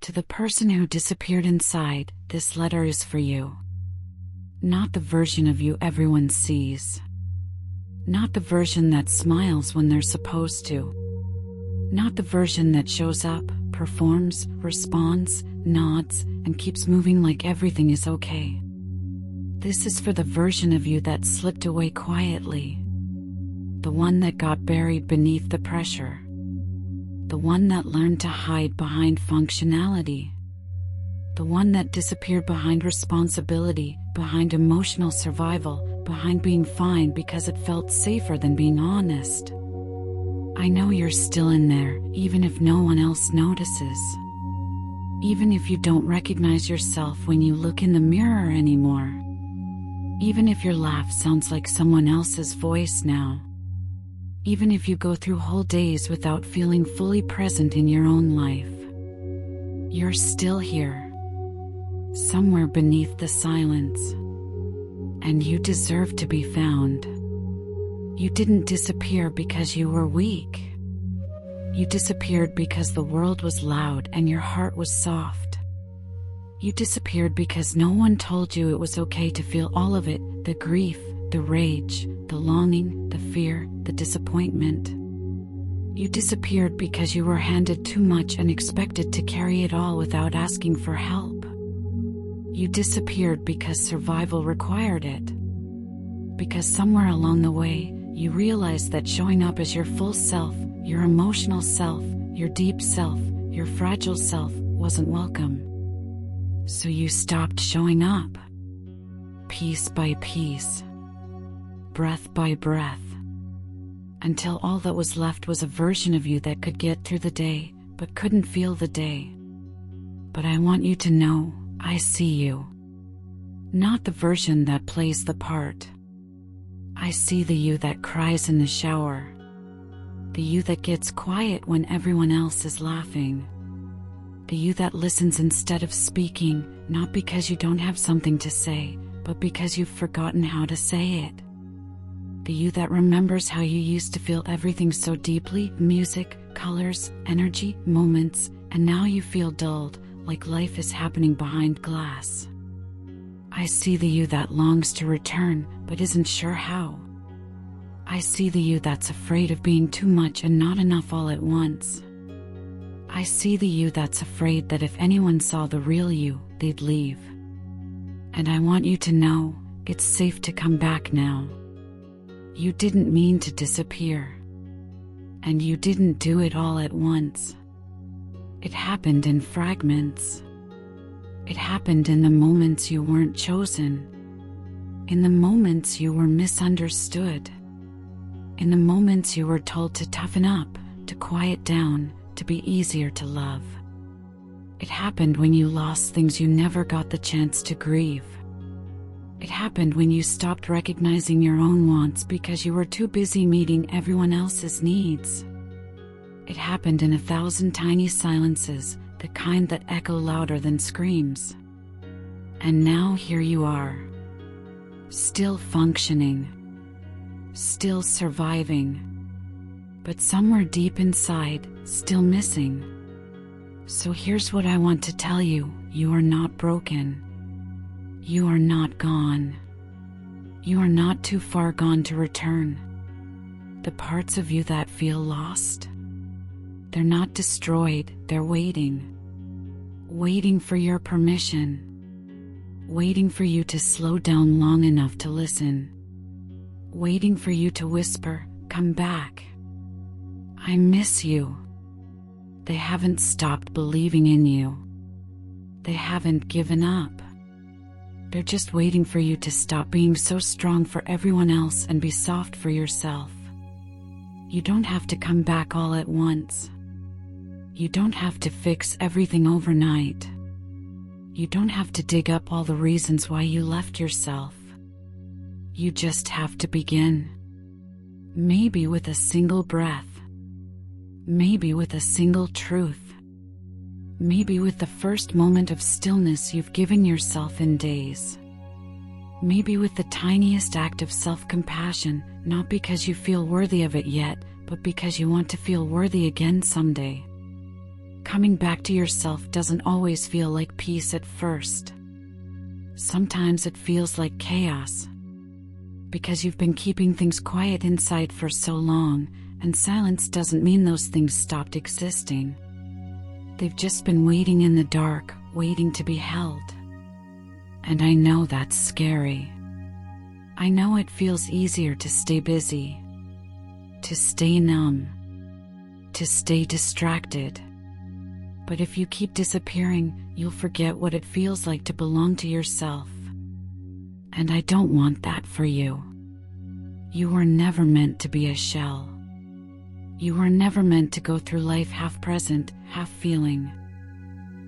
To the person who disappeared inside, this letter is for you. Not the version of you everyone sees. Not the version that smiles when they're supposed to. Not the version that shows up, performs, responds, nods, and keeps moving like everything is okay. This is for the version of you that slipped away quietly. The one that got buried beneath the pressure. The one that learned to hide behind functionality. The one that disappeared behind responsibility, behind emotional survival, behind being fine because it felt safer than being honest. I know you're still in there, even if no one else notices. Even if you don't recognize yourself when you look in the mirror anymore. Even if your laugh sounds like someone else's voice now. Even if you go through whole days without feeling fully present in your own life. You're still here. Somewhere beneath the silence. And you deserve to be found. You didn't disappear because you were weak. You disappeared because the world was loud and your heart was soft. You disappeared because no one told you it was okay to feel all of it, the grief, the rage, the longing, the fear, the disappointment. You disappeared because you were handed too much and expected to carry it all without asking for help. You disappeared because survival required it. Because somewhere along the way, you realized that showing up as your full self, your emotional self, your deep self, your fragile self, wasn't welcome. So you stopped showing up. Piece by piece. Breath by breath. Until all that was left was a version of you that could get through the day, but couldn't feel the day. But I want you to know, I see you. Not the version that plays the part. I see the you that cries in the shower. The you that gets quiet when everyone else is laughing. The you that listens instead of speaking, not because you don't have something to say, but because you've forgotten how to say it. The you that remembers how you used to feel everything so deeply, music, colors, energy, moments, and now you feel dulled, like life is happening behind glass. I see the you that longs to return, but isn't sure how. I see the you that's afraid of being too much and not enough all at once. I see the you that's afraid that if anyone saw the real you, they'd leave. And I want you to know, it's safe to come back now. You didn't mean to disappear. And you didn't do it all at once. It happened in fragments. It happened in the moments you weren't chosen. In the moments you were misunderstood. In the moments you were told to toughen up, to quiet down, to be easier to love. It happened when you lost things you never got the chance to grieve. It happened when you stopped recognizing your own wants because you were too busy meeting everyone else's needs. It happened in 1,000 tiny silences, the kind that echo louder than screams. And now here you are. Still functioning. Still surviving. But somewhere deep inside, still missing. So here's what I want to tell you, you are not broken. You are not gone. You are not too far gone to return. The parts of you that feel lost, they're not destroyed, they're waiting. Waiting for your permission. Waiting for you to slow down long enough to listen. Waiting for you to whisper, come back. I miss you. They haven't stopped believing in you. They haven't given up. They're just waiting for you to stop being so strong for everyone else and be soft for yourself. You don't have to come back all at once. You don't have to fix everything overnight. You don't have to dig up all the reasons why you left yourself. You just have to begin. Maybe with a single breath. Maybe with a single truth. Maybe with the first moment of stillness you've given yourself in days. Maybe with the tiniest act of self-compassion, not because you feel worthy of it yet, but because you want to feel worthy again someday. Coming back to yourself doesn't always feel like peace at first. Sometimes it feels like chaos, because you've been keeping things quiet inside for so long, and silence doesn't mean those things stopped existing. They've just been waiting in the dark, waiting to be held. And I know that's scary. I know it feels easier to stay busy, to stay numb, to stay distracted. But if you keep disappearing, you'll forget what it feels like to belong to yourself. And I don't want that for you. You were never meant to be a shell. You were never meant to go through life half present, half feeling.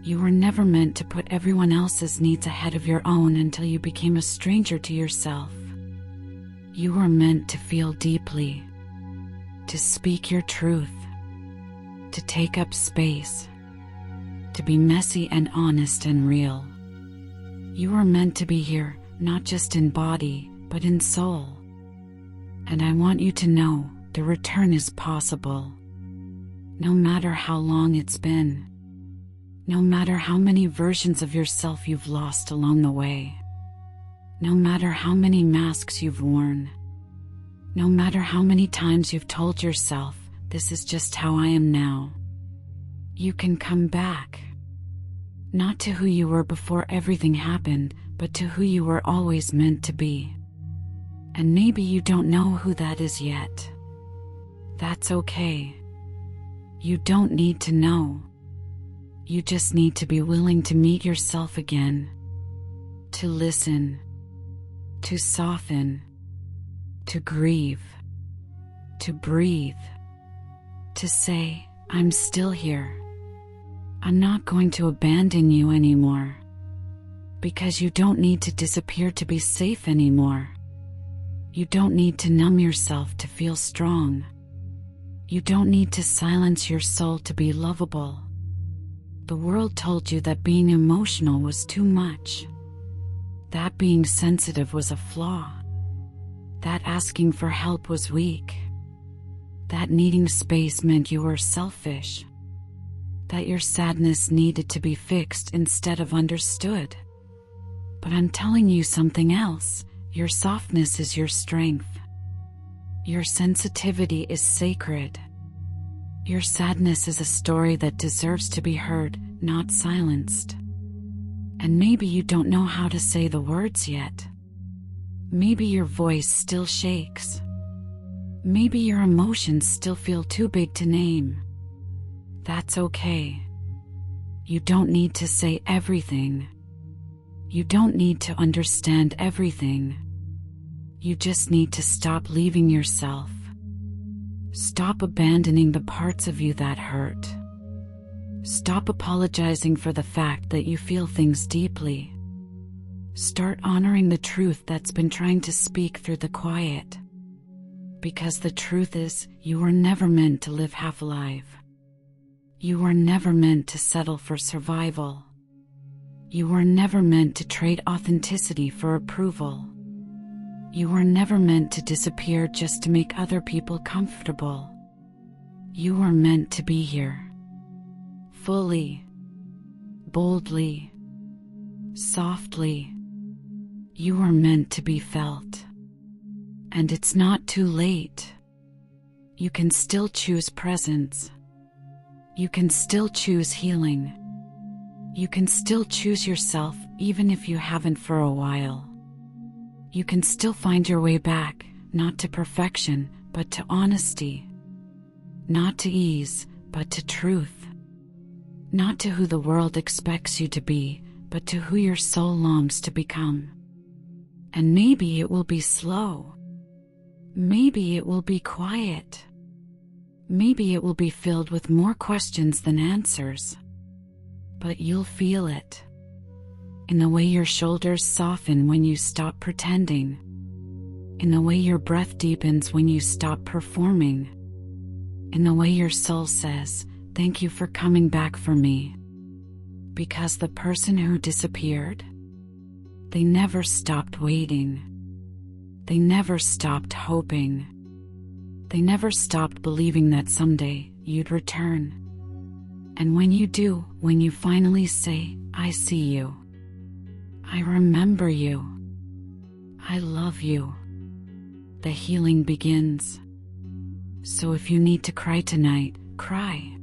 You were never meant to put everyone else's needs ahead of your own until you became a stranger to yourself. You were meant to feel deeply, to speak your truth, to take up space, to be messy and honest and real. You were meant to be here, not just in body, but in soul. And I want you to know, the return is possible. No matter how long it's been. No matter how many versions of yourself you've lost along the way. No matter how many masks you've worn. No matter how many times you've told yourself, this is just how I am now. You can come back. Not to who you were before everything happened, but to who you were always meant to be. And maybe you don't know who that is yet. That's okay. You don't need to know. You just need to be willing to meet yourself again. To listen. To soften. To grieve. To breathe. To say, I'm still here. I'm not going to abandon you anymore. Because you don't need to disappear to be safe anymore. You don't need to numb yourself to feel strong. You don't need to silence your soul to be lovable. The world told you that being emotional was too much. That being sensitive was a flaw. That asking for help was weak. That needing space meant you were selfish. That your sadness needed to be fixed instead of understood. But I'm telling you something else. Your softness is your strength. Your sensitivity is sacred. Your sadness is a story that deserves to be heard, not silenced. And maybe you don't know how to say the words yet. Maybe your voice still shakes. Maybe your emotions still feel too big to name. That's okay. You don't need to say everything. You don't need to understand everything. You just need to stop leaving yourself. Stop abandoning the parts of you that hurt. Stop apologizing for the fact that you feel things deeply. Start honoring the truth that's been trying to speak through the quiet. Because the truth is, you were never meant to live half alive. You were never meant to settle for survival. You were never meant to trade authenticity for approval. You were never meant to disappear just to make other people comfortable. You were meant to be here. Fully. Boldly. Softly. You were meant to be felt. And it's not too late. You can still choose presence. You can still choose healing. You can still choose yourself even if you haven't for a while. You can still find your way back, not to perfection, but to honesty. Not to ease, but to truth. Not to who the world expects you to be, but to who your soul longs to become. And maybe it will be slow. Maybe it will be quiet. Maybe it will be filled with more questions than answers. But you'll feel it. In the way your shoulders soften when you stop pretending. In the way your breath deepens when you stop performing. In the way your soul says, thank you for coming back for me. Because the person who disappeared, they never stopped waiting. They never stopped hoping. They never stopped believing that someday you'd return. And when you do, when you finally say, I see you, I remember you, I love you, the healing begins. So if you need to cry tonight, cry.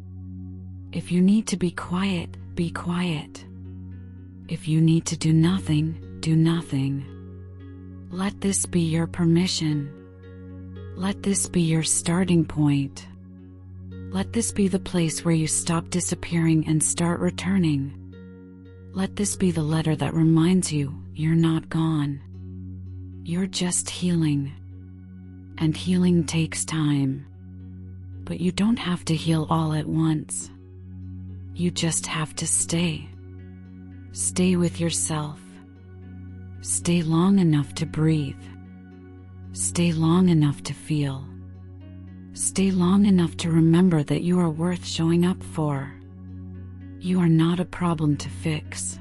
If you need to be quiet, be quiet. If you need to do nothing, do nothing. Let this be your permission. Let this be your starting point. Let this be the place where you stop disappearing and start returning. Let this be the letter that reminds you you're not gone. You're just healing. And healing takes time. But you don't have to heal all at once. You just have to stay. Stay with yourself. Stay long enough to breathe. Stay long enough to feel. Stay long enough to remember that you are worth showing up for. You are not a problem to fix.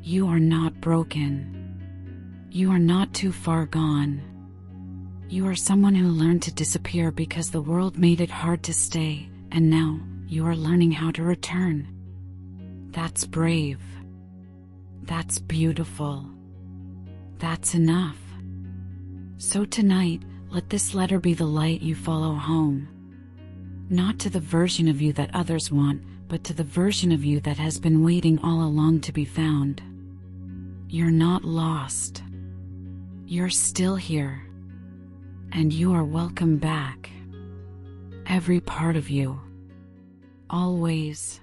You are not broken. You are not too far gone. You are someone who learned to disappear because the world made it hard to stay, and now you are learning how to return. That's brave. That's beautiful. That's enough. So tonight, let this letter be the light you follow home. Not to the version of you that others want, but to the version of you that has been waiting all along to be found. You're not lost. You're still here. And you are welcome back. Every part of you. Always.